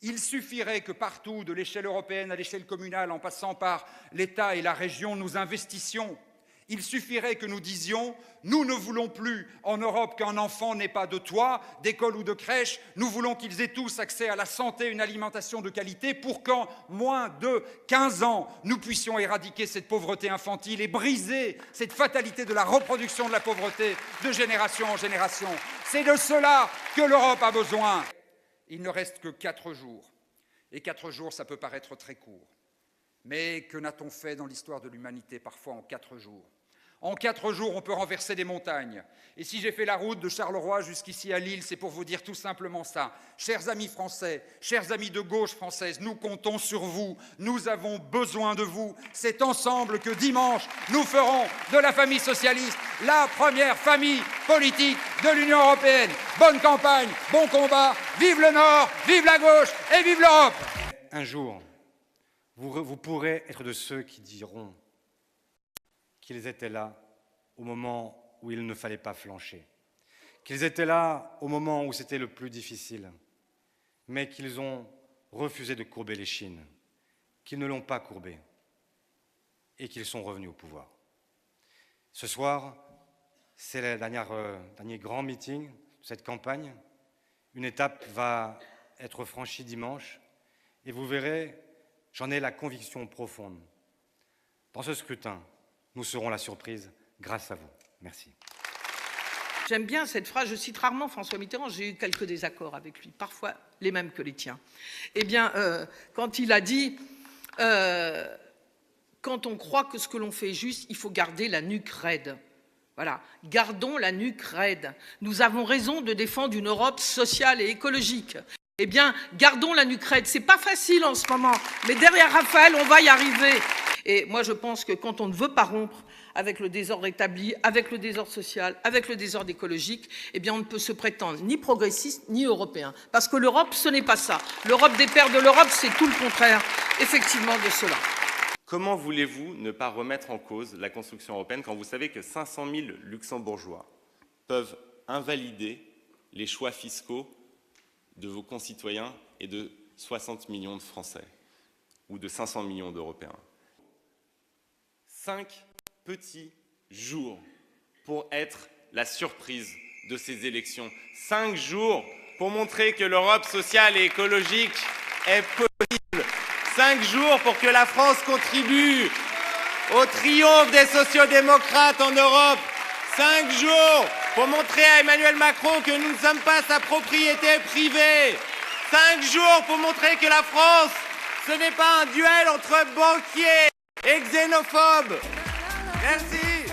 Il suffirait que partout, de l'échelle européenne à l'échelle communale, en passant par l'État et la région, nous investissions. Il suffirait que nous disions « Nous ne voulons plus en Europe qu'un enfant n'ait pas de toit, d'école ou de crèche. Nous voulons qu'ils aient tous accès à la santé, une alimentation de qualité pour qu'en moins de 15 ans, nous puissions éradiquer cette pauvreté infantile et briser cette fatalité de la reproduction de la pauvreté de génération en génération. C'est de cela que l'Europe a besoin. » Il ne reste que 4 jours. Et 4 jours, ça peut paraître très court. Mais que n'a-t-on fait dans l'histoire de l'humanité parfois en 4 jours? En 4 jours, on peut renverser des montagnes. Et si j'ai fait la route de Charleroi jusqu'ici à Lille, c'est pour vous dire tout simplement ça. Chers amis français, chers amis de gauche française, nous comptons sur vous. Nous avons besoin de vous. C'est ensemble que dimanche, nous ferons de la famille socialiste la première famille politique de l'Union européenne. Bonne campagne, bon combat, vive le Nord, vive la gauche et vive l'Europe. Un jour, vous pourrez être de ceux qui diront qu'ils étaient là au moment où il ne fallait pas flancher, qu'ils étaient là au moment où c'était le plus difficile, mais qu'ils ont refusé de courber l'échine, qu'ils ne l'ont pas courbée et qu'ils sont revenus au pouvoir. Ce soir, c'est le dernier grand meeting de cette campagne. Une étape va être franchie dimanche et vous verrez, j'en ai la conviction profonde. Dans ce scrutin, nous serons la surprise grâce à vous. Merci. J'aime bien cette phrase, je cite rarement François Mitterrand, j'ai eu quelques désaccords avec lui, parfois les mêmes que les tiens. Eh bien, quand il a dit quand on croit que ce que l'on fait est juste, il faut garder la nuque raide. Voilà, gardons la nuque raide. Nous avons raison de défendre une Europe sociale et écologique. Eh bien, gardons la nuque raide. C'est pas facile en ce moment, mais derrière Raphaël, on va y arriver. Et moi, je pense que quand on ne veut pas rompre avec le désordre établi, avec le désordre social, avec le désordre écologique, eh bien, on ne peut se prétendre ni progressiste, ni européen. Parce que l'Europe, ce n'est pas ça. L'Europe des pères de l'Europe, c'est tout le contraire, effectivement, de cela. Comment voulez-vous ne pas remettre en cause la construction européenne quand vous savez que 500 000 luxembourgeois peuvent invalider les choix fiscaux de vos concitoyens et de 60 millions de Français ou de 500 millions d'Européens? 5 petits jours pour être la surprise de ces élections. 5 jours pour montrer que l'Europe sociale et écologique est possible. 5 jours pour que la France contribue au triomphe des sociodémocrates en Europe. 5 jours pour montrer à Emmanuel Macron que nous ne sommes pas sa propriété privée. 5 jours pour montrer que la France, ce n'est pas un duel entre banquiers et xénophobes. Merci.